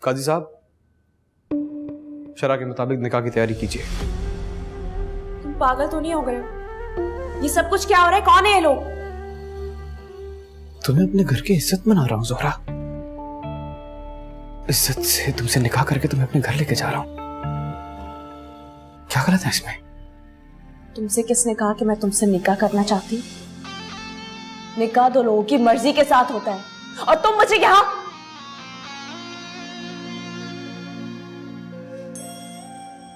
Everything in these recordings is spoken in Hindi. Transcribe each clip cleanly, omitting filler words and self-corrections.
काजी साहब, शरा के मुताबिक निकाह की तैयारी कीजिए। तुम पागल तो नहीं हो गए? ये सब कुछ क्या हो रहा है? कौन है ये लोग? तुम्हें अपने घर की इज्जत मना रहा हूं ज़ोहरा। इज्जत से तुमसे निकाह करके तुम्हें अपने घर लेके जा रहा हूं। क्या गलत है इसमें? तुमसे किसने कहा कि मैं तुमसे निकाह करना चाहती हूँ? निकाह तो लोगों की मर्जी के साथ होता है, और तुम मुझे यहाँ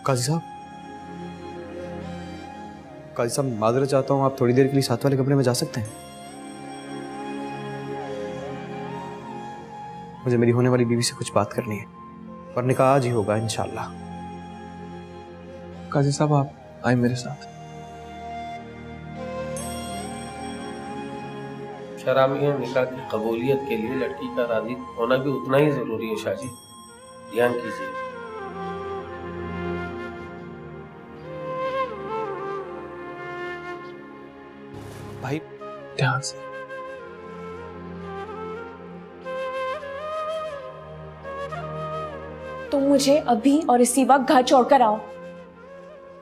काजी साहब, माजरत चाहता हूं, आप थोड़ी देर के लिए साथ वाले कमरे में जा सकते हैं? मुझे मेरी होने वाली बीवी से कुछ बात करनी है, और निकाह आज ही होगा इंशाल्लाह। काजी साहब, आप आए मेरे साथ। शरा मियां, निकाह की कबूलियत के लिए लड़की का राजी होना भी उतना ही जरूरी है। शाह जी, ध्यान कीजिए। भाई ध्यान से। तुम मुझे अभी और इसी वक्त घर छोड़कर आओ।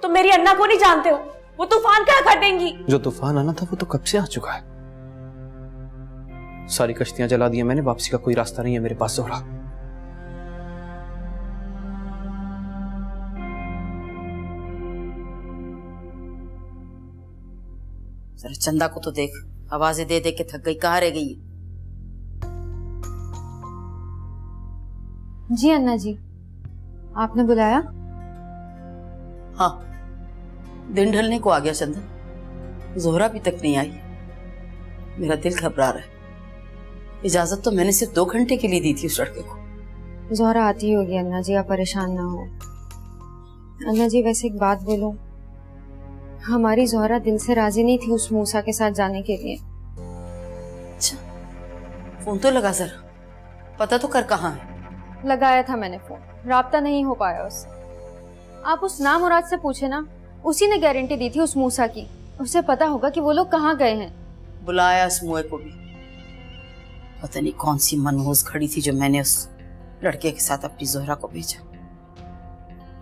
तुम मेरी अन्ना को नहीं जानते हो, वो तूफान क्या कर देंगी? जो तूफान आना था वो तो कब से आ चुका है। सारी कश्तियां जला दी मैंने, वापसी का कोई रास्ता नहीं है मेरे पास ज़ोहरा। जरा चंदा को तो देख, आवाजें दे दे के थक गई, कहाँ रह गई है? जी अन्ना जी, आपने बुलाया? हाँ, दिन ढलने को आ गया चंदा, ज़ोहरा अभी तक नहीं आई। मेरा दिल घबरा रहा है। इजाजत तो मैंने सिर्फ 2 घंटे के लिए दी थी उस लड़के को। ज़ोहरा आती होगी अन्ना जी, आप परेशान ना हो। अन्ना जी, वैसे एक बात बोलूं, हमारी ज़ोहरा दिल से राजी नहीं थी उस मूसा के साथ जाने के लिए। अच्छा, फोन तो लगा जरा, पता तो कर कहाँ है। लगाया था मैंने फोन, राब्ता नहीं हो पाया उससे। आप उस नामुराद से पूछे ना, उसी ने गारंटी दी थी उस मूसा की, उसे पता होगा कि वो लोग कहाँ गए हैं। बुलाया उस मुए को भी, पता नहीं कौन सी मनहूस खड़ी थी जो मैंने उस लड़के के साथ अपनी ज़ोहरा को भेजा।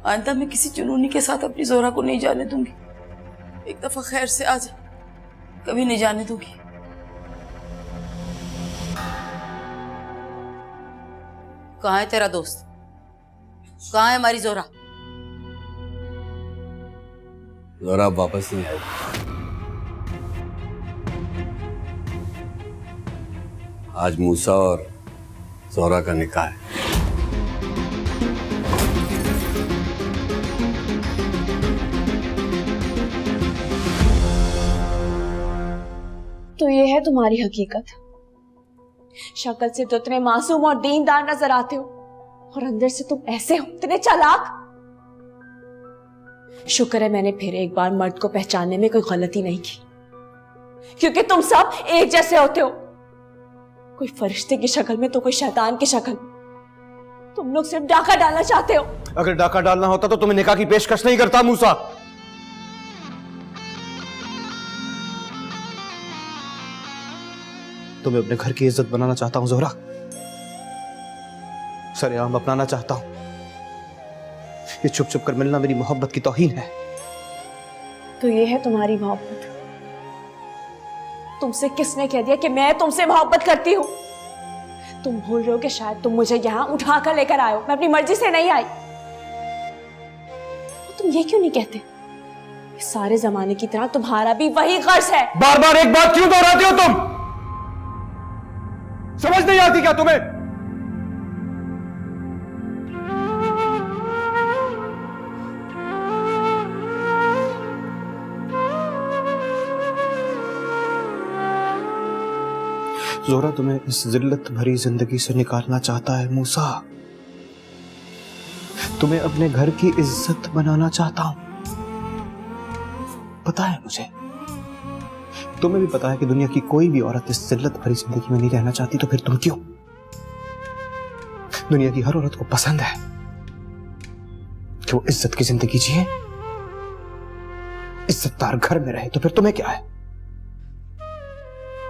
आइंदा मैं किसी जुनूनी के साथ अपनी ज़ोहरा को नहीं जाने दूंगी। एक दफा खैर से आ जा, कभी नहीं जाने दूंगी। कहाँ है तेरा दोस्त? कहाँ है हमारी ज़ोहरा? ज़ोहरा वापस नहीं आई। आज मूसा और ज़ोहरा का निकाह है। तो ये है तुम्हारी हकीकत। शक्ल से तो इतने मासूम और दीनदार नजर आते हो, और अंदर से तुम ऐसे हो, इतने चालाक। शुक्र है मैंने फिर एक बार मर्द को पहचानने में कोई गलती नहीं की, क्योंकि तुम सब एक जैसे होते हो। कोई फरिश्ते की शक्ल में तो कोई शैतान की शक्ल। तुम लोग सिर्फ डाका डालना चाहते हो। अगर डाका डालना होता तो तुम्हें निकाह की पेशकश नहीं करता मूसा। तुम्हें अपने घर की इज्जत बनाना चाहता हूं ज़ोहरा, सरेआम अपनाना चाहता हूं। ये छुप छुप कर मिलना मेरी मोहब्बत की तौहीन है। तो ये है तुम्हारी मोहब्बत? तुमसे किसने कह दिया कि मैं तुमसे मोहब्बत करती हूं? तुम भूल रहे हो कि शायद तुम मुझे यहां उठाकर लेकर आए हो, मैं अपनी मर्जी से नहीं आई। तुम ये क्यों नहीं कहते इस सारे जमाने की तरह तुम्हारा भी वही गर्ज है? बार बार एक बात क्यों दोहराते हो तुम? समझ नहीं आती क्या तुम्हें? ज़ोहरा तुम्हें इस जिल्लत भरी जिंदगी से निकालना चाहता है मूसा। तुम्हें अपने घर की इज्जत बनाना चाहता हूं। पता है मुझे, तुम्हें भी पता है कि दुनिया की कोई भी औरत इस जिल्लत भरी जिंदगी में नहीं रहना चाहती, तो फिर तुम क्यों? दुनिया की हर औरत को पसंद है कि वो इज्जत की जिंदगी जिए, इज्जतदार घर में रहे। तो फिर तुम्हें क्या है?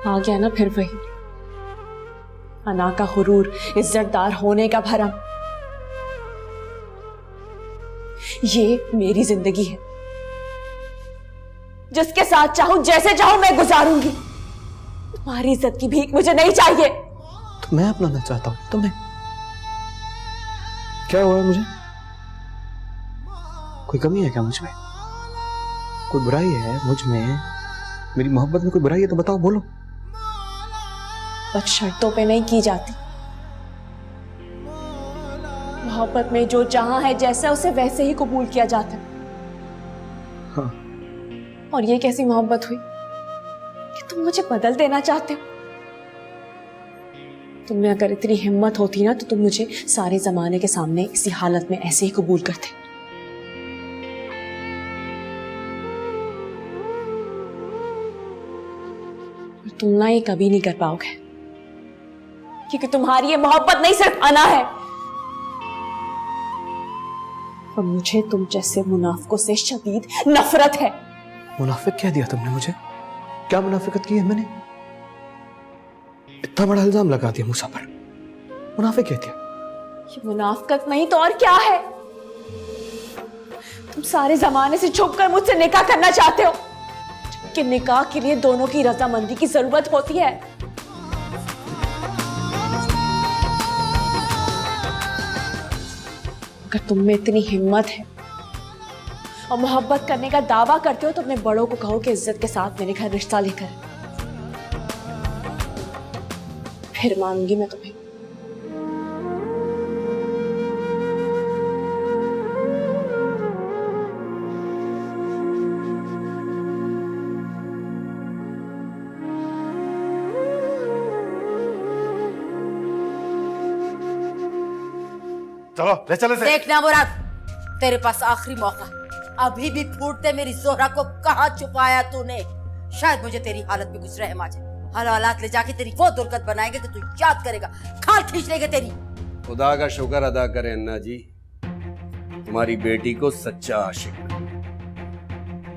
आ गया ना फिर वही अना का गुरूर, इज्जतदार होने का भरम। ये मेरी जिंदगी है, जिसके साथ चाहूं जैसे चाहूं मैं गुजारूंगी। तुम्हारी इज्जत की भीख मुझे नहीं चाहिए। तो मैं अपनाना चाहता हूं तुम्हें। क्या हुआ है मुझे? कोई कमी है क्या मुझ में? कोई बुराई है मुझ में? मेरी मोहब्बत में कोई बुराई है तो बताओ, बोलो। बस शर्तों पे नहीं की जाती। मोहब्बत में जो जहां है जैसा उसे वैसे ही कबूल किया जाता है। हाँ। और ये कैसी मोहब्बत हुई कि तुम मुझे बदल देना चाहते हो? तुम्हें अगर इतनी हिम्मत होती ना तो तुम मुझे सारे जमाने के सामने इसी हालत में ऐसे ही कबूल करते। और तुम ना ये कभी नहीं कर पाओगे, क्योंकि तुम्हारी ये मोहब्बत नहीं सिर्फ अना है, और मुझे तुम जैसे मुनाफिकों से शदीद नफरत है। मुनाफिक कह दिया तुमने मुझे? क्या मुनाफिकत की है मैंने? इतना बड़ा इल्जाम लगा दिया मूसा पर, मुनाफिक कह दिया? ये मुनाफिकत नहीं तो और क्या है? तुम सारे जमाने से छुपकर मुझसे निकाह करना चाहते हो, जबकि निकाह के लिए दोनों की रजामंदी की जरूरत होती है। अगर तुम में इतनी हिम्मत है और मोहब्बत करने का दावा करते हो तो अपने बड़ों को कहो कि इज्जत के साथ मेरे घर रिश्ता लेकर, फिर मानूंगी मैं तुम्हें। चलो ले चले से। देखना मुराद, तेरे पास आखिरी मौका, अभी भी फूटते मेरी जोहरा को कहाँ छुपाया तूने? शायद मुझे तेरी हालत में कुछ रहम आ जाए। हालात ले जाके तेरी वो दुर्गत बनाएंगे कि तू याद करेगा, खाल खींच लेगा तेरी। खुदा का शुक्र अदा करें अन्ना जी, तुम्हारी बेटी को सच्चा आशिक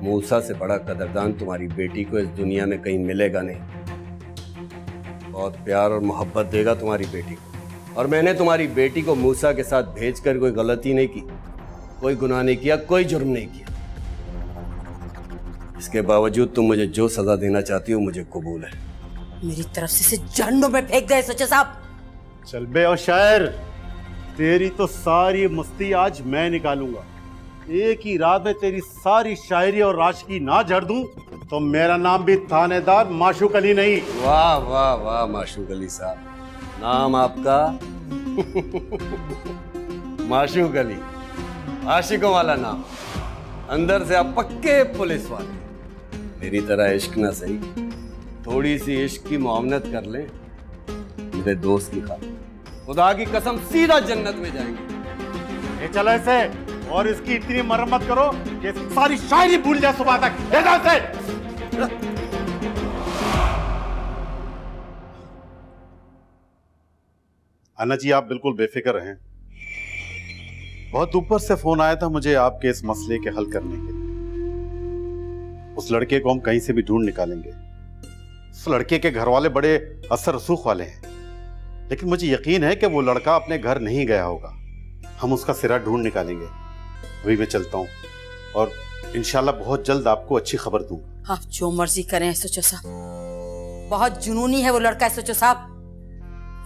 मूसा से बड़ा कदरदान तुम्हारी बेटी को इस दुनिया में कहीं मिलेगा नहीं। बहुत प्यार और मोहब्बत देगा तुम्हारी बेटी को। और मैंने तुम्हारी बेटी को मूसा के साथ भेजकर कोई गलती नहीं की, कोई गुनाह नहीं किया, कोई जुर्म नहीं किया। इसके बावजूद तुम मुझे जो सजा देना चाहती हो मुझे कबूल है। मेरी तरफ से इसे जहन्नुम में फेंक दे सच्चा साहब। चल बे और शायर, तेरी तो सारी मस्ती आज मैं निकालूंगा। एक ही रात में तेरी सारी शायरी और राशकी ना झड़ दूं तो मेरा नाम भी थानेदार माशूक अली नहीं। वाह वाह वाह माशूक अली साहब, नाम आपका माशूक अली, आशिकों वाला नाम। अंदर से आप पक्के पुलिस वाले। मेरी तरह इश्क ना सही, थोड़ी सी इश्क की मुआवनत कर लें मेरे दोस्त की खातिर, खुदा की कसम सीधा जन्नत में जाएंगे। ये चलो इसे, और इसकी इतनी मरम्मत करो कि सारी शायरी भूल जाए सुबह तक। ले जाओ इसे। अन्ना जी आप बिल्कुल बेफिक्र रहें। बहुत ऊपर से फोन आया था मुझे आपके इस मसले के हल करने के लिए। उस लड़के को हम कहीं से भी ढूंढ निकालेंगे। उस लड़के के घर वाले बड़े असर रसूख वाले हैं, लेकिन मुझे यकीन है कि वो लड़का अपने घर नहीं गया होगा। हम उसका सिरा ढूंढ निकालेंगे। अभी मैं चलता हूँ और इंशाल्लाह बहुत जल्द आपको अच्छी खबर दूंगा। आप जो मर्जी करें एसएचओ साहब, बहुत जुनूनी है वो लड़का एसएचओ साहब।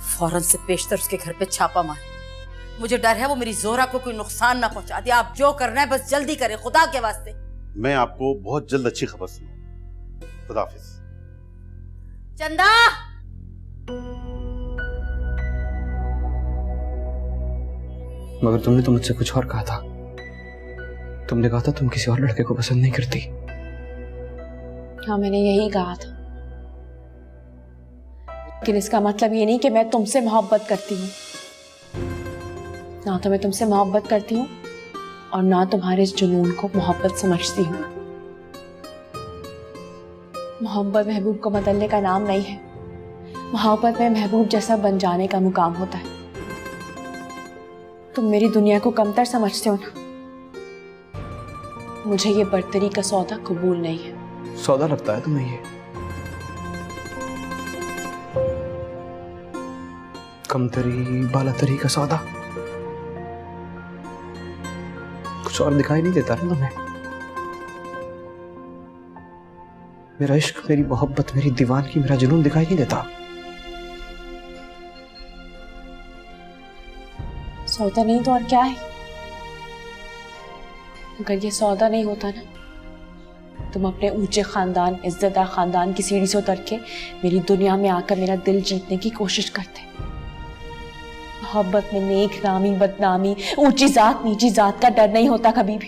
फौरन से पेशतर उसके घर पे छापा मारे। मुझे डर है वो मेरी जोहरा को कोई नुकसान ना पहुंचा दे। आप जो करना है बस जल्दी करें, खुदा के वास्ते। मैं आपको बहुत जल्द अच्छी खबर सुनाऊंगा। खुदा हाफिज। चंदा, मगर तुमने तो मुझसे कुछ और कहा था। तुमने कहा था तुम किसी और लड़के को पसंद नहीं करती। हाँ, मैंने यही कहा था, लेकिन इसका मतलब ये नहीं कि मैं तुमसे मोहब्बत करती हूँ। ना तो मैं तुमसे मोहब्बत करती हूँ और ना तुम्हारे इस जुनून को मोहब्बत समझती हूँ। मोहब्बत महबूब को बदलने का नाम नहीं है। मोहब्बत में महबूब जैसा बन जाने का मुकाम होता है। तुम मेरी दुनिया को कमतर समझते हो ना, मुझे ये बर्तरी का सौदा कबूल नहीं है। सौदा लगता है तुम्हें ये? कमतरी बालातरी का सौदा? कुछ कुछ और दिखाई नहीं देता ना तुम्हें? मेरा इश्क, मेरी मोहब्बत, मेरी दीवानगी, मेरा जुनून दिखाई नहीं देता? सौदा नहीं तो और क्या है? अगर ये सौदा नहीं होता ना, तुम अपने ऊंचे खानदान, इज्जतदार खानदान की सीढ़ी से उतर के मेरी दुनिया में आकर मेरा दिल जीतने की कोशिश करते। मोहब्बत में नेक नामी, बदनामी, ऊंची जात नीची जात का डर नहीं होता कभी भी।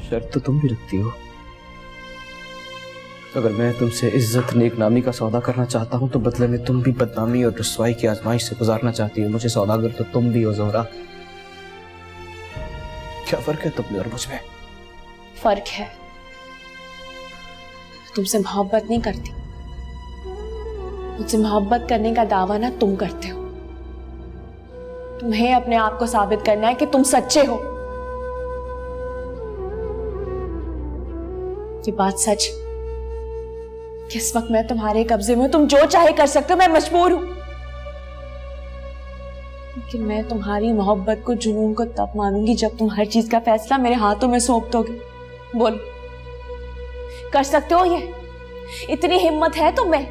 शर्त तो तुम भी रखती हो। अगर मैं तुमसे इज्जत नेक नामी का सौदा करना चाहता हूं तो बदले में तुम भी बदनामी और रुसवाई की आजमाइश से गुजारना चाहती हो। मुझे सौदागर तो तुम भी हो ज़ोहरा। क्या फर्क है तुम में और मुझ में? फर्क है, तुमसे मोहब्बत नहीं करती। मुझसे मोहब्बत करने का दावा ना तुम करते हो। तुम्हें अपने आप को साबित करना है कि तुम सच्चे हो। ये बात सच, किस वक्त मैं तुम्हारे कब्जे में हूं, तुम जो चाहे कर सकते हो, मैं मजबूर हूं। लेकिन मैं तुम्हारी मोहब्बत को, जुनून को तब मानूंगी जब तुम हर चीज का फैसला मेरे हाथों में सौंप दोगे। बोलो, कर सकते हो ये? इतनी हिम्मत है तुम में?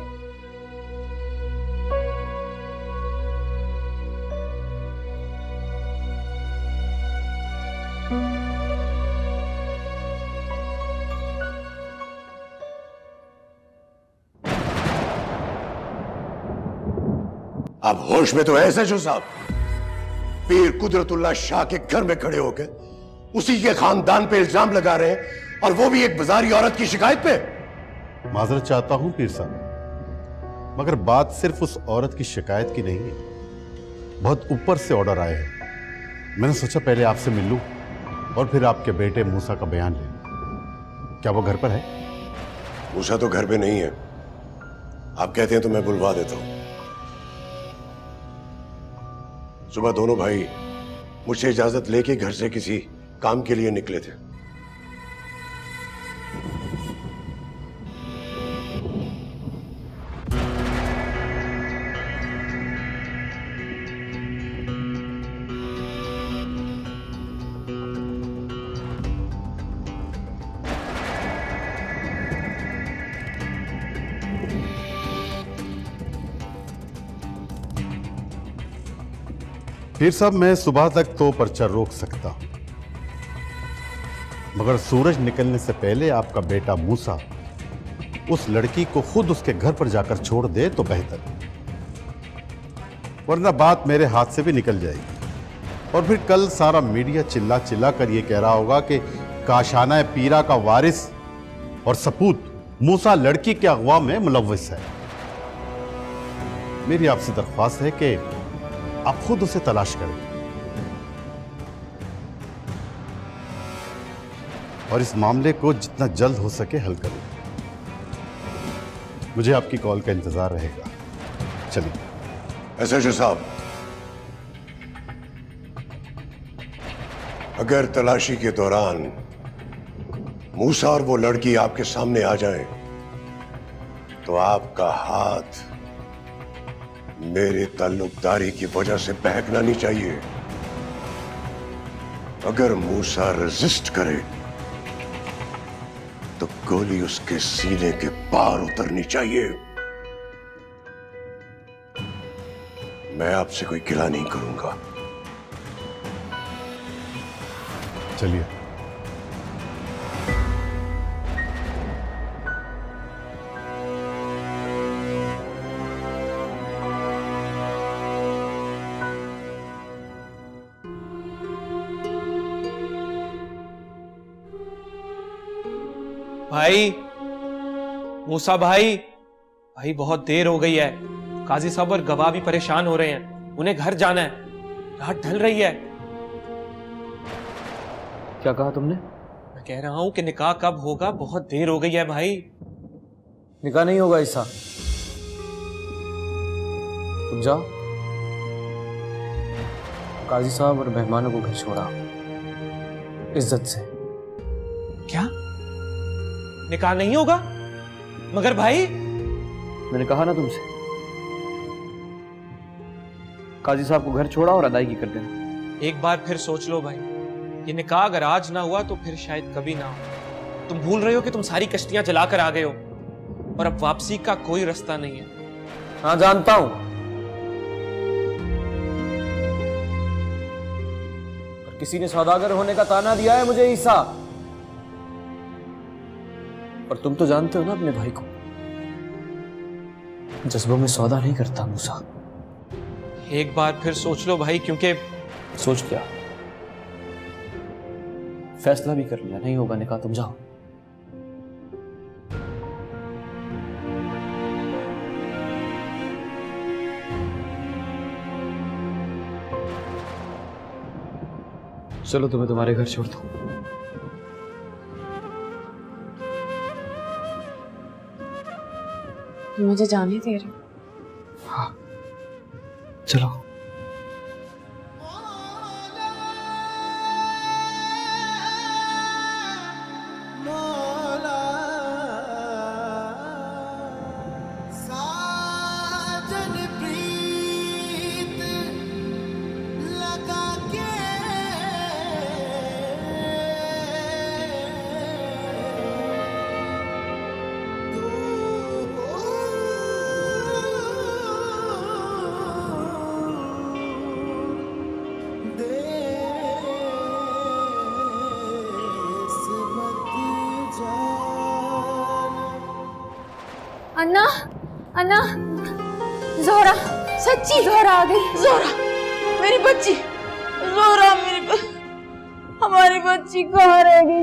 आप होश में तो है सचो साहब? पीर कुदरतुल्लाह शाह के घर में खड़े होकर उसी के खानदान पे इल्जाम लगा रहे हैं, और वो भी एक बाजारी औरत की शिकायत पे। माजरत चाहता हूं पीर साहब, मगर बात सिर्फ उस औरत की शिकायत की नहीं है। बहुत ऊपर से ऑर्डर आए हैं। मैंने सोचा पहले आपसे मिल लूं और फिर आपके बेटे मूसा का बयान ले लूं। क्या वो घर पर है? मूसा तो घर पे नहीं है। आप कहते हैं तो मैं बुलवा देता हूं। सुबह दोनों भाई मुझसे इजाजत लेके घर से किसी काम के लिए निकले थे। पीर साहब, मैं सुबह तक तो पर्चा रोक सकता हूं, मगर सूरज निकलने से पहले आपका बेटा मूसा उस लड़की को खुद उसके घर पर जाकर छोड़ दे तो बेहतर, वरना बात मेरे हाथ से भी निकल जाएगी। और फिर कल सारा मीडिया चिल्ला चिल्ला कर यह कह रहा होगा कि काशाना पीरा का वारिस और सपूत मूसा लड़की के अगवा में मुलव्वस है। मेरी आपसे दरख्वास्त है कि आप खुद उसे तलाश करें और इस मामले को जितना जल्द हो सके हल करें। मुझे आपकी कॉल का इंतजार रहेगा। चलिए। एसएचओ साहब, अगर तलाशी के दौरान मूसा और वो लड़की आपके सामने आ जाए तो आपका हाथ मेरे ताल्लुकदारी की वजह से बहकना नहीं चाहिए। अगर मूसा रेजिस्ट करे तो गोली उसके सीने के पार उतरनी चाहिए। मैं आपसे कोई गिला नहीं करूंगा। चलिए। भाई, मूसा भाई, भाई बहुत देर हो गई है। काजी साहब और गवाह भी परेशान हो रहे हैं। उन्हें घर जाना है, रात ढल रही है। क्या कहा तुमने? मैं कह रहा हूं कि निकाह कब होगा? बहुत देर हो गई है भाई। निकाह नहीं होगा ईसा। तुम जाओ, काजी साहब और मेहमानों को घर छोड़ा इज्जत से। क्या निकाह नहीं होगा? मगर भाई, मैंने कहा ना तुमसे, काजी साहब को घर छोड़ा और अदायगी कर देना। एक बार फिर सोच लो भाई, ये निकाह अगर आज ना हुआ तो फिर शायद कभी ना हो। तुम भूल रहे हो कि तुम सारी कश्तियां जलाकर आ गए हो और अब वापसी का कोई रास्ता नहीं है। हाँ जानता हूं, पर किसी ने सौदागर होने का ताना दिया है मुझे ईसा। पर तुम तो जानते हो ना अपने भाई को, जज्बों में सौदा नहीं करता मूसा। एक बार फिर सोच लो भाई, क्योंकि सोच क्या, फैसला भी कर लिया, नहीं होगा निकाह, तुम जाओ। चलो तुम्हें तुम्हारे घर छोड़ दो। मुझे जाने दे रहे हो? हाँ चलो। अन्ना, अन्ना, जोहरा, सच्ची जोहरा आ गई। जोहरा, मेरी बच्ची, जोहरा हमारी बच्ची कहाँ रह गई?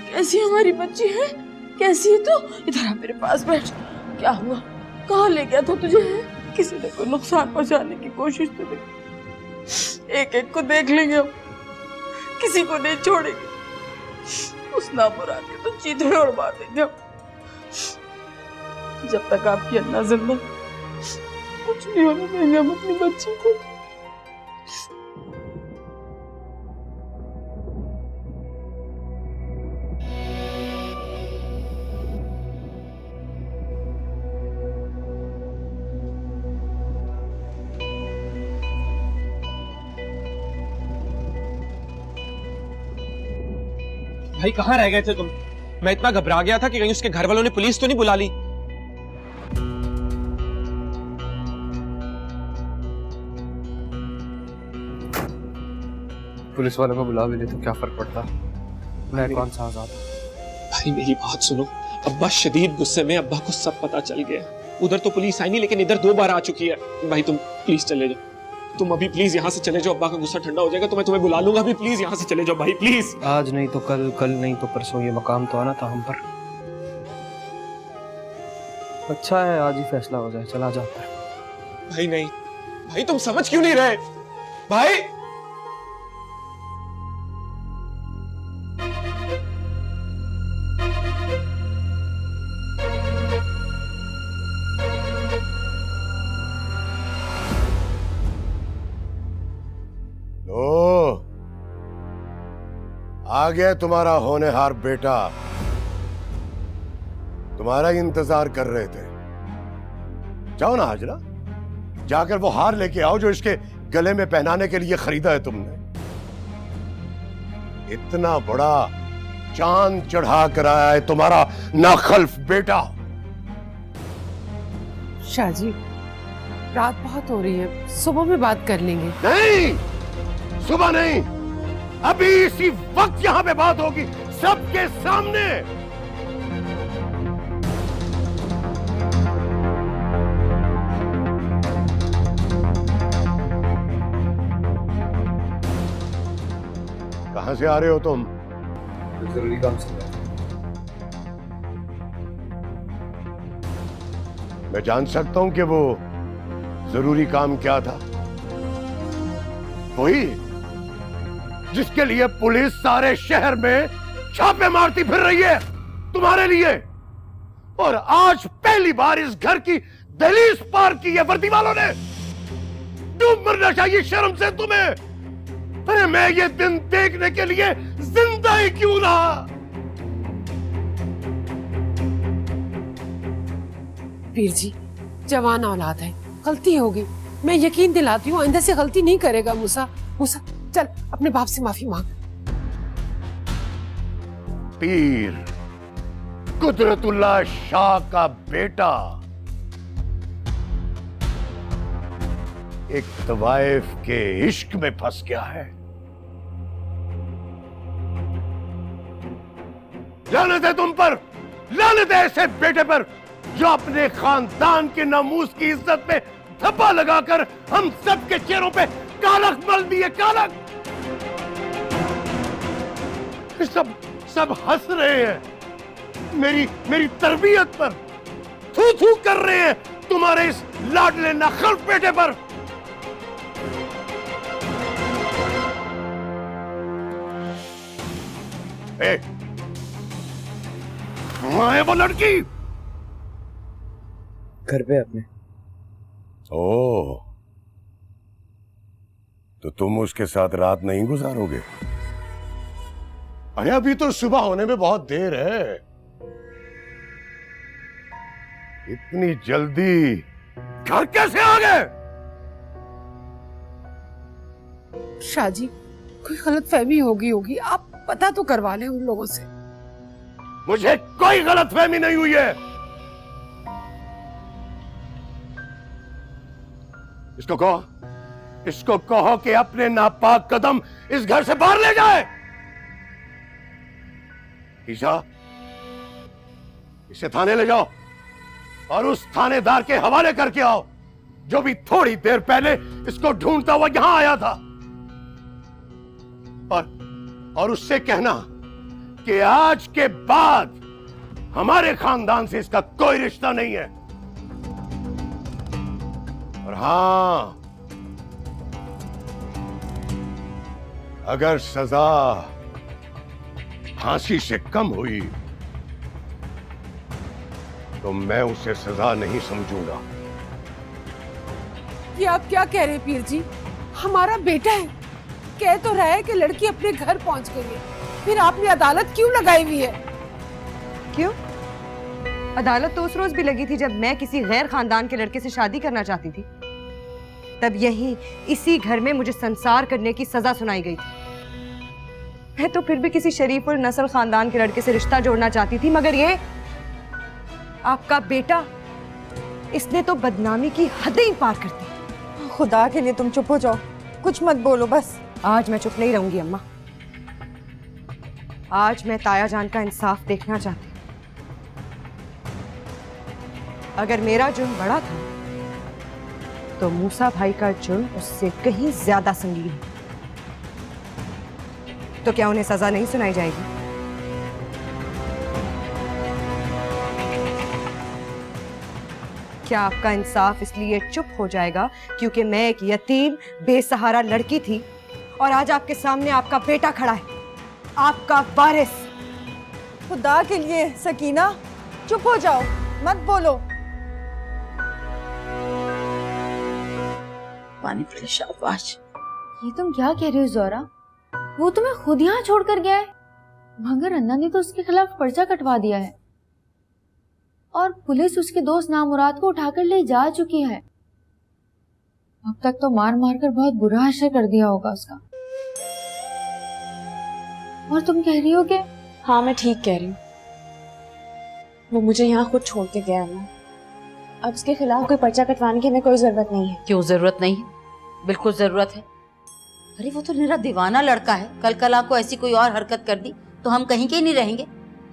कैसी हमारी बच्ची है? कैसी है तू? इधर आ मेरे पास बैठ। क्या हुआ? कहाँ ले गया था तुझे? किसी ने कोई नुकसान पहुंचाने की कोशिश तो नहीं? एक एक को देख लेंगे हम, किसी को नहीं छोड़ेंगे। उस नामुराद के तो चीथड़े उड़वा देंगे हम। जब तक आपकी अन्ना जिंदा, कुछ नहीं होने देंगे हम अपनी बच्ची को। भाई कहाँ रह गए थे तुम? मैं इतना घबरा गया था कि कहीं उसके घर वालों ने पुलिस तो नहीं बुला ली। पुलिस वालों को बुला भी ले तो क्या फर्क पड़ता, मैं कौन सा आजाद। भाई मेरी बात सुनो, अब्बा शदीद गुस्से में, अब्बा को सब पता चल गया। उधर तो पुलिस आई नहीं, लेकिन इधर 2 बार आ चुकी है। भाई तुम प्लीज चले जाओ, तुम अभी प्लीज यहाँ से चले जाओ, अब्बा का गुस्सा ठंडा हो जाएगा तो मैं तुम्हें बुला लूंगा। अभी प्लीज यहाँ से चले जाओ भाई, प्लीज। आज नहीं तो कल, कल नहीं तो परसों, ये मकाम तो आना था हम पर। अच्छा है आज ही फैसला हो जाए, चला जाता है। भाई नहीं, भाई तुम समझ क्यों नहीं रहे? भाई आ गया तुम्हारा होनहार बेटा, तुम्हारा ही इंतजार कर रहे थे। जाओ ना हाजरा, जाकर वो हार लेके आओ जो इसके गले में पहनाने के लिए खरीदा है तुमने। इतना बड़ा चांद चढ़ा कर आया है तुम्हारा नाखल्फ बेटा। शाहजी, रात बहुत हो रही है, सुबह में बात कर लेंगे। नहीं, सुबह नहीं, अभी इसी वक्त यहां पे बात होगी, सबके सामने। कहां से आ रहे हो तुम? जरूरी काम से। मैं जान सकता हूं कि वो जरूरी काम क्या था? वही जिसके लिए पुलिस सारे शहर में छापे मारती फिर रही है तुम्हारे लिए। और आज पहली बार इस घर की दहलीज पार की है वर्दी वालों ने। डूब मरना चाहिए शर्म से तुम्हें। अरे मैं ये दिन देखने के लिए जिंदा सुनता ही क्यों रहा? पीर जी, जवान औलाद है, गलती होगी। मैं यकीन दिलाती हूँ आइंदा से गलती नहीं करेगा। मूसा, मूसा चल अपने बाप से माफी मांग। पीर कुदरतुल्लाह शाह का बेटा एक तवाइफ के इश्क में फंस गया है। लानत है तुम पर, लानत है ऐसे बेटे पर जो अपने खानदान के नामूस की इज्जत में धब्बा लगाकर हम सब के चेहरों पे कालक मल दिए। कालक सब हंस रहे हैं मेरी तरबियत पर, थू थू कर रहे हैं तुम्हारे इस लाडले नखल बेटे पर। वहां है वो लड़की घर पे अपने। ओह, तो तुम उसके साथ रात नहीं गुजारोगे? अरे अभी तो सुबह होने में बहुत देर है। इतनी जल्दी घर कैसे आ गए? शाहजी, कोई गलतफहमी होगी, आप पता तो करवा लें उन लोगों से। मुझे कोई गलतफहमी नहीं हुई है। इसको कहो कि अपने नापाक कदम इस घर से बाहर ले जाए। ईशा, इसे थाने ले जाओ और उस थानेदार के हवाले करके आओ जो भी थोड़ी देर पहले इसको ढूंढता हुआ यहां आया था। और उससे कहना कि आज के बाद हमारे खानदान से इसका कोई रिश्ता नहीं है। और हां, अगर सजा फांसी से कम हुई तो मैं उसे सजा नहीं समझूंगा। ये आप क्या कह रहे हैं पीर जी? हमारा बेटा है, कह तो रहा है कि लड़की अपने घर पहुंच गई है, फिर आपने अदालत क्यों लगाई हुई है? क्यों? अदालत तो उस रोज भी लगी थी जब मैं किसी गैर खानदान के लड़के से शादी करना चाहती थी। तब यही इसी घर में मुझे संसार करने की सजा सुनाई गई थी। मैं तो फिर भी किसी शरीफ और नस्ल खानदान के लड़के से रिश्ता जोड़ना चाहती थी, मगर ये आपका बेटा, इसने तो बदनामी की हदें ही पार कर दी। खुदा के लिए तुम चुप हो जाओ, कुछ मत बोलो बस। आज मैं चुप नहीं रहूंगी अम्मा। आज मैं ताया जान का इंसाफ देखना चाहती। अगर मेरा जुर्म बड़ा था तो मूसा भाई का जुर्म उससे कहीं ज्यादा संगीन है। तो क्या उन्हें सजा नहीं सुनाई जाएगी? क्या आपका इंसाफ इसलिए चुप हो जाएगा क्योंकि मैं एक यतीम बेसहारा लड़की थी और आज आपके सामने आपका बेटा खड़ा है, आपका वारिस? खुदा के लिए सकीना, चुप हो जाओ, मत बोलो। पानी पीले शाबाश। ये तुम क्या कह रहे हो ज़ोरा? वो तुम्हें खुद यहाँ छोड़कर गया है, मगर अन्ना ने तो उसके खिलाफ पर्चा कटवा दिया है और पुलिस उसके दोस्त नामुराद को उठाकर ले जा चुकी है। अब तक तो मार मार कर बहुत बुरा हश्र कर दिया होगा उसका। और तुम कह रही हो कि? हाँ, मैं ठीक कह रही हूँ। वो मुझे यहाँ खुद छोड़ के गया है। अब उसके खिलाफ कोई पर्चा कटवाने की हमें कोई जरूरत नहीं है। क्यों जरूरत नहीं है? बिल्कुल जरूरत है। अरे वो तो मेरा दीवाना लड़का है, कल कला को ऐसी कोई और हरकत कर दी तो हम कहीं के नहीं रहेंगे।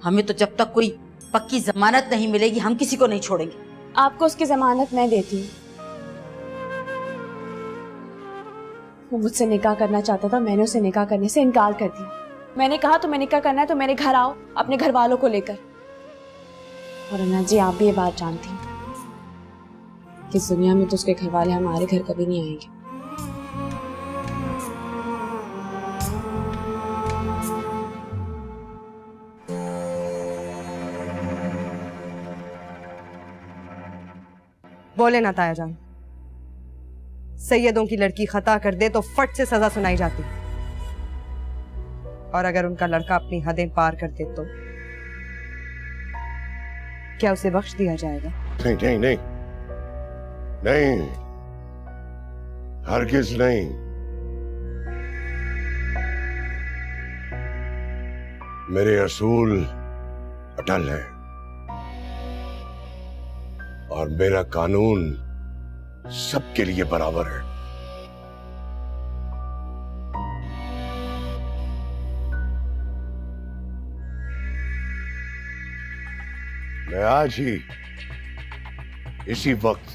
हमें तो जब तक कोई पक्की जमानत नहीं मिलेगी हम किसी को नहीं छोड़ेंगे। आपको उसकी जमानत मैं देती हूँ। वो मुझसे निकाह करना चाहता था, मैंने उसे निकाह करने से इनकार कर दिया। मैंने कहा तुम्हें निकाह करना है तो मेरे घर आओ अपने घर वालों को लेकर। और अन्ना जी, आप भी ये बात जानती हैं कि इस दुनिया में तो उसके घर वाले हमारे घर कभी नहीं आएंगे। बोले ना ताया जान, सैयदों की लड़की खता कर दे तो फट से सजा सुनाई जाती। और अगर उनका लड़का अपनी हदें पार कर दे तो क्या उसे बख्श दिया जाएगा? नहीं नहीं नहीं नहीं, हरगिज नहीं। मेरे असूल अटल है और मेरा कानून सबके लिए बराबर है। मैं आज ही इसी वक्त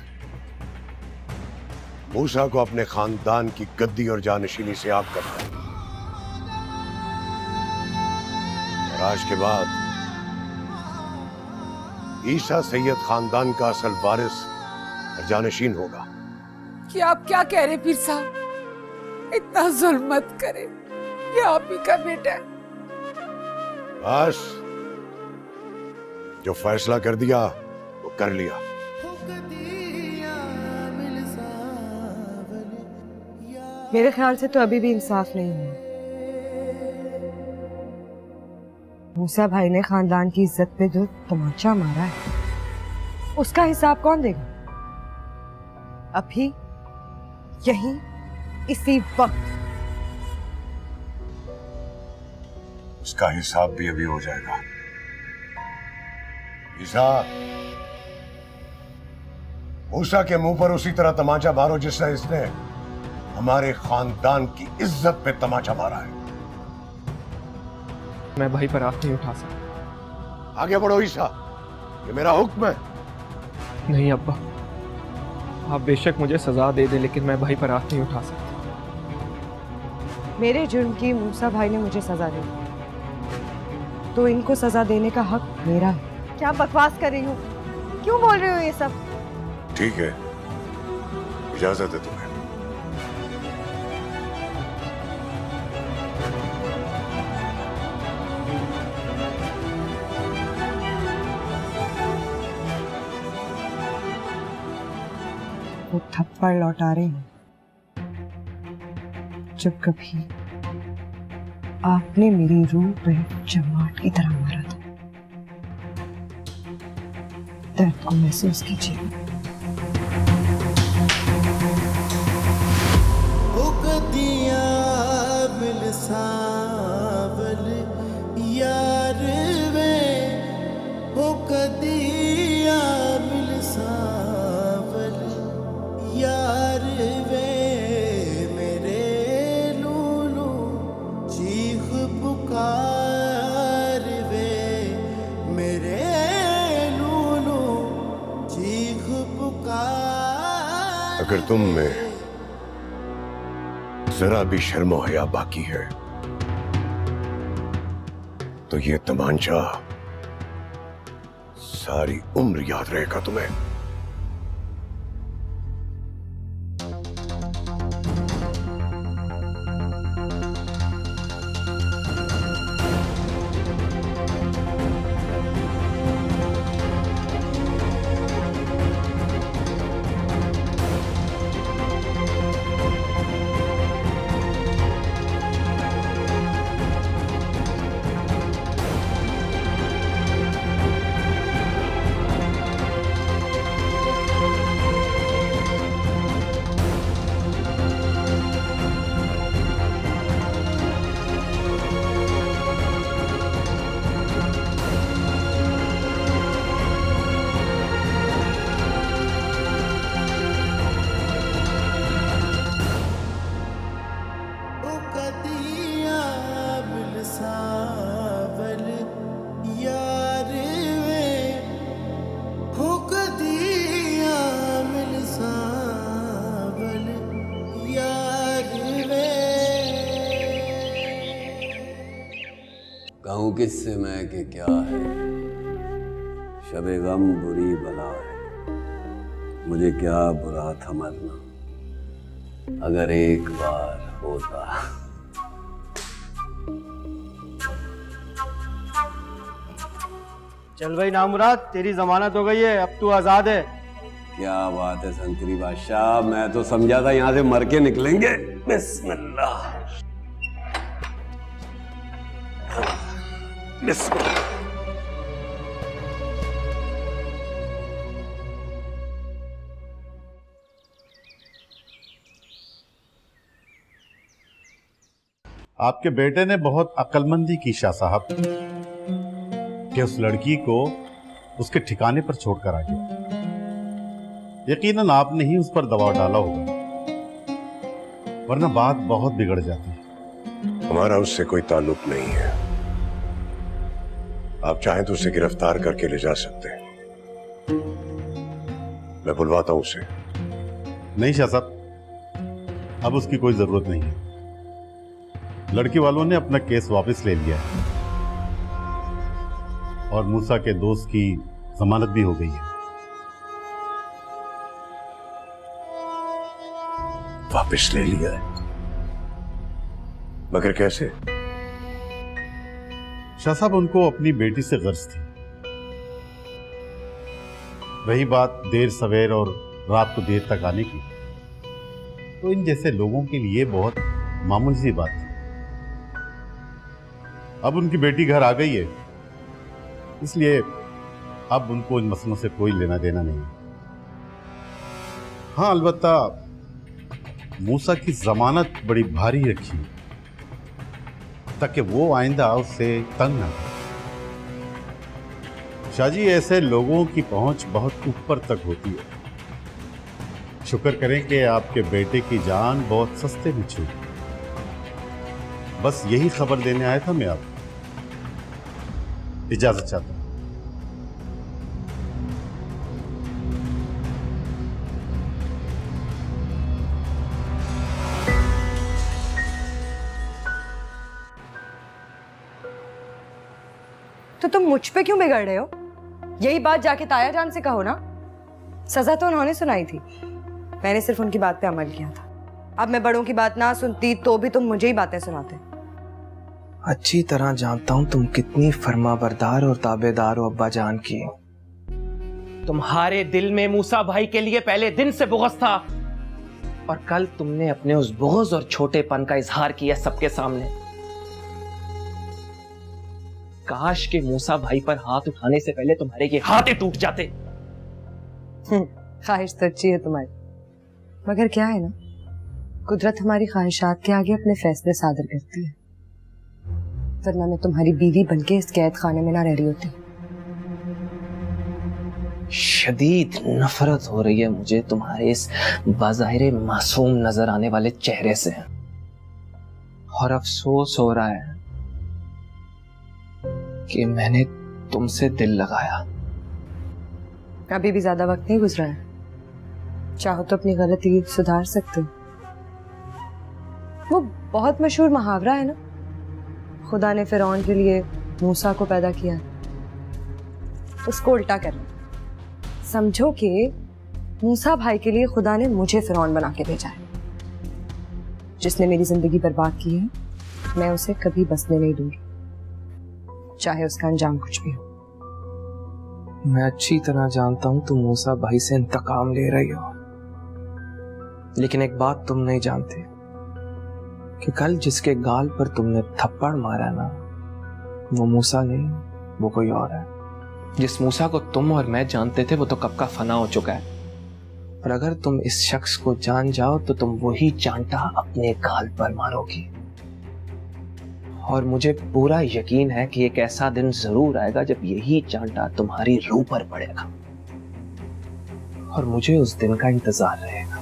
मूसा को अपने खानदान की गद्दी और जानशीनी से आग करता हूं और आज के बाद ईसा सैयद खानदान का असल वारिस और जानशीन होगा। कि आप क्या कह रहे पीर साहब? इतना जुल्म मत करें, ये आप ही का बेटा है। बस जो फैसला कर दिया वो कर लिया। मेरे ख्याल से तो अभी भी इंसाफ नहीं हुआ। मूसा भाई ने खानदान की इज्जत पे जो तमाचा मारा है उसका हिसाब कौन देगा? अभी यहीं इसी वक्त। उसका हिसाब भी अभी हो जाएगा। ईसा, मूसा के मुंह पर उसी तरह तमाचा मारो जिससे इसने हमारे खानदान की इज्जत पे तमाचा मारा है। मैं भाई पर हाथ नहीं उठा सकता। आगे बढ़ो ईसा, ये मेरा हुक्म है। नहीं अब्बा, आप बेशक मुझे सजा दे दे लेकिन मैं भाई पर हाथ नहीं उठा सकता। मेरे जुर्म की मूसा भाई ने मुझे सजा दी तो इनको सजा देने का हक मेरा है। क्या बकवास कर रही हूँ? क्यों बोल रही हो ये सब? ठीक है, इजाजत है तुम्हें। वो थप्पड़ लौटा रहे हैं जब कभी आपने मेरी रूह पे चमाट की तरह मारा था। दर्द को महसूस कीजिए। यार वे हो कदिया मिल सावल, यार वे मेरे लूलू चीख पुकार वे मेरे लूलू चीख पुकार। अगर तुम में जरा भी शर्म और हया बाकी है तो ये तमांचा सारी उम्र याद रहेगा तुम्हें। कहूँ किससे मैं कि क्या है, शबे गम बुरी बला है। मुझे क्या बुरा था मरना, अगर एक बार होता। चल भाई नामुराद, तेरी जमानत हो गई है, अब तू आजाद है। क्या बात है संतरी बादशाह, मैं तो समझा था यहाँ से मर के निकलेंगे। बिस्मिल्लाह। बिस्मिल्लाह। आपके बेटे ने बहुत अक्लमंदी की शाह साहब कि उस लड़की को उसके ठिकाने पर छोड़कर आ गया। यकीनन आपने ही उस पर दबाव डाला होगा, वरना बात बहुत बिगड़ जाती। हमारा उससे कोई ताल्लुक नहीं है। आप चाहें तो उसे गिरफ्तार करके ले जा सकते हैं। मैं बुलवाता हूं उसे। नहीं शाह साहब, अब उसकी कोई जरूरत नहीं है। लड़की वालों ने अपना केस वापस ले लिया है और मूसा के दोस्त की जमानत भी हो गई है। वापस ले लिया है? मगर कैसे? शाह साहब, उनको अपनी बेटी से गर्ज थी। रही बात देर सवेर और रात को देर तक आने की, तो इन जैसे लोगों के लिए बहुत मामूली सी बात थी। अब उनकी बेटी घर आ गई है, इसलिए अब उनको इन मसलों से कोई लेना देना नहीं। हाँ, अलबत्ता मूसा की जमानत बड़ी भारी रखी ताकि वो आइंदा उससे तंग ना हो। शाहजी, ऐसे लोगों की पहुंच बहुत ऊपर तक होती है। शुक्र करें कि आपके बेटे की जान बहुत सस्ते में छूटी। बस यही खबर देने आया था मैं आपको। इजाजत चाहता हूं। तो तुम मुझ पे क्यों बिगड़ रहे हो? यही बात जाके ताया जान से कहो ना। सजा तो उन्होंने सुनाई थी, मैंने सिर्फ उनकी बात पे अमल किया था। अब मैं बड़ों की बात ना सुनती तो भी तुम मुझे ही बातें सुनाते। अच्छी तरह जानता हूं तुम कितनी फरमाबरदार और ताबेदार हो अब्बा जान की। तुम्हारे दिल में मूसा भाई के लिए पहले दिन से बुग़्ज़ था, और कल तुमने अपने उस बुग़्ज़ और छोटेपन का इजहार किया सबके सामने। काश के मूसा भाई पर हाथ उठाने से पहले तुम्हारे ये हाथ ही टूट जाते। ख्वाहिश तो अच्छी है तुम्हारी, मगर क्या है ना, कुदरत हमारी ख्वाहिशात के आगे अपने फैसले सादर करती है। वरना मैं तुम्हारी बीवी बनके इस कैद खाने में ना रह रही होती। शदीद नफरत हो रही है मुझे तुम्हारे इस बाज़ाहिर मासूम नजर आने वाले चेहरे से, और अफसोस हो रहा है कि मैंने तुमसे दिल लगाया। अभी भी ज्यादा वक्त नहीं गुजरा है, चाहो तो अपनी गलती सुधार सकते हो। वो बहुत मशहूर मुहावरा है ना, खुदा ने फिरौन के लिए मूसा को पैदा किया, उसको उल्टा करना। समझो कि मूसा भाई के लिए खुदा ने मुझे फिरौन बना के भेजा है। जिसने मेरी जिंदगी बर्बाद की है, मैं उसे कभी बसने नहीं दूंगी, चाहे उसका अंजाम कुछ भी हो। मैं अच्छी तरह जानता हूं तुम मूसा भाई से इंतकाम ले रही हो, लेकिन एक बात तुम नहीं जानते कि कल जिसके गाल पर तुमने थप्पड़ मारा ना, वो मूसा नहीं, वो कोई और है। जिस मूसा को तुम और मैं जानते थे वो तो कब का फना हो चुका है, और अगर तुम इस शख्स को जान जाओ तो तुम वही चांटा अपने गाल पर मारोगी। और मुझे पूरा यकीन है कि एक ऐसा दिन जरूर आएगा जब यही चांटा तुम्हारी रूह पर पड़ेगा, और मुझे उस दिन का इंतजार रहेगा।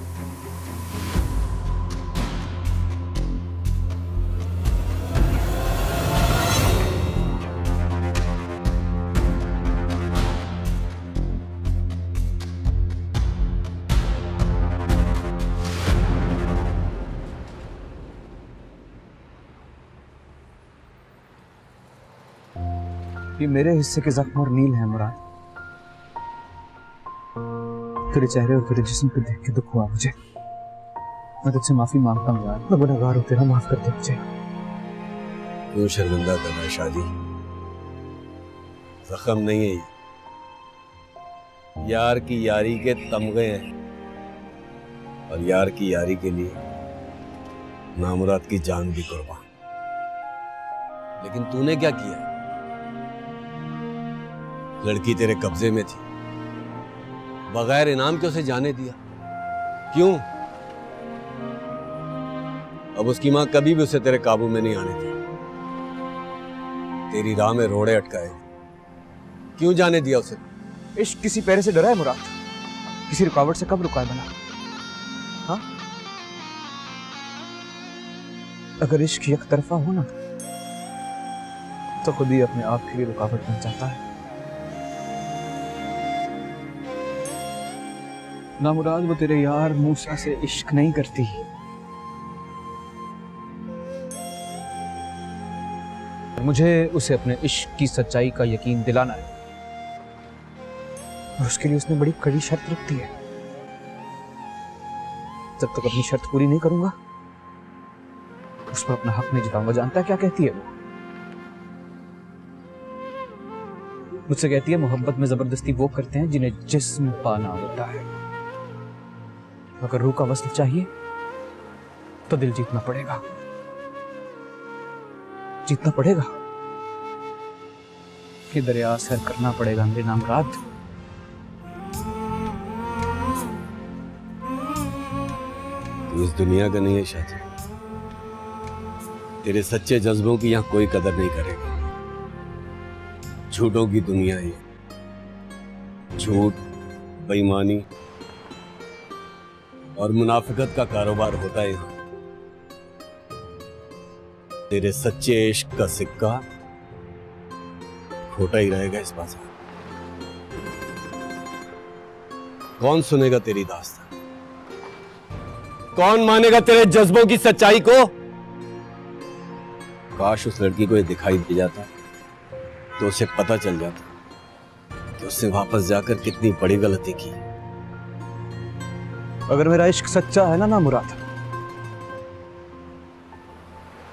ये मेरे हिस्से के जख्म और नील है मुराद। तेरे चेहरे और तेरे जिस्म पे देख के दुख हुआ मुझे। मैं तुझसे माफी मांगता हूँ यार, मैं गुनहगार हूँ, तेरा माफ कर दे मुझे। क्यों शर्मिंदा करना है शादी? जख्म नहीं है ये, यार की यारी के तमगे हैं, और यार की यारी के लिए नामुराद की जान भी कुर्बान। लेकिन तूने क्या किया? लड़की तेरे कब्जे में थी, बगैर इनाम के उसे जाने दिया, क्यों? अब उसकी मां कभी भी उसे तेरे काबू में नहीं आने दी, तेरी राह में रोड़े अटकाए, क्यों जाने दिया उसे? इश्क किसी पैरे से डरा है मुराद? किसी रुकावट से कब रुका है भला? हाँ, अगर इश्क एक तरफा हो ना तो खुद ही अपने आप के लिए रुकावट बन जाता है। ना मुराद, वो तेरे यार मूसा से इश्क नहीं करती, मुझे उसे अपने इश्क की सच्चाई का यकीन दिलाना है, और उसके लिए उसने बड़ी कड़ी शर्त रख दी है। जब तक अपनी शर्त पूरी नहीं करूंगा उस पर अपना हक नहीं जताऊंगा। जानता है क्या कहती है वो? मुझसे कहती है मोहब्बत में जबरदस्ती वो करते हैं जिन्हें जिस्म पाना होता है। अगर रूह का वस्ल चाहिए तो दिल जीतना पड़ेगा, जीतना पड़ेगा, कि दरिया सर करना पड़ेगा मेरे नाम रात। तू इस दुनिया का नहीं है शादी, तेरे सच्चे जज्बों की यहां कोई कदर नहीं करेगा। झूठों की दुनिया है, झूठ, बेईमानी और मुनाफिकत का कारोबार होता है यहां। तेरे सच्चे इश्क का सिक्का खोटा ही रहेगा इस बाजार। कौन सुनेगा तेरी दास्तान? कौन मानेगा तेरे जज्बों की सच्चाई को? काश उस लड़की को ये दिखाई दे जाता तो उसे पता चल जाता कि उसने वापस जाकर कितनी बड़ी गलती की। अगर मेरा इश्क सच्चा है ना मुराद,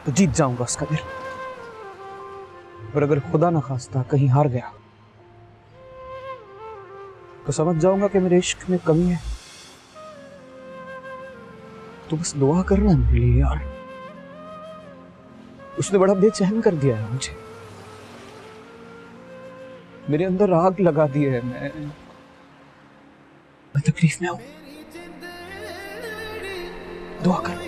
तो जीत जाऊंगा उसका दिल। और अगर खुदा ना खास्ता कहीं हार गया तो समझ जाऊंगा कि मेरे इश्क में कमी है। तो बस दुआ करना मेरे लिए यार। उसने बड़ा बेचैन कर दिया है मुझे, मेरे अंदर आग लगा दी है। मैं तकलीफ में हूं, दुआ कर।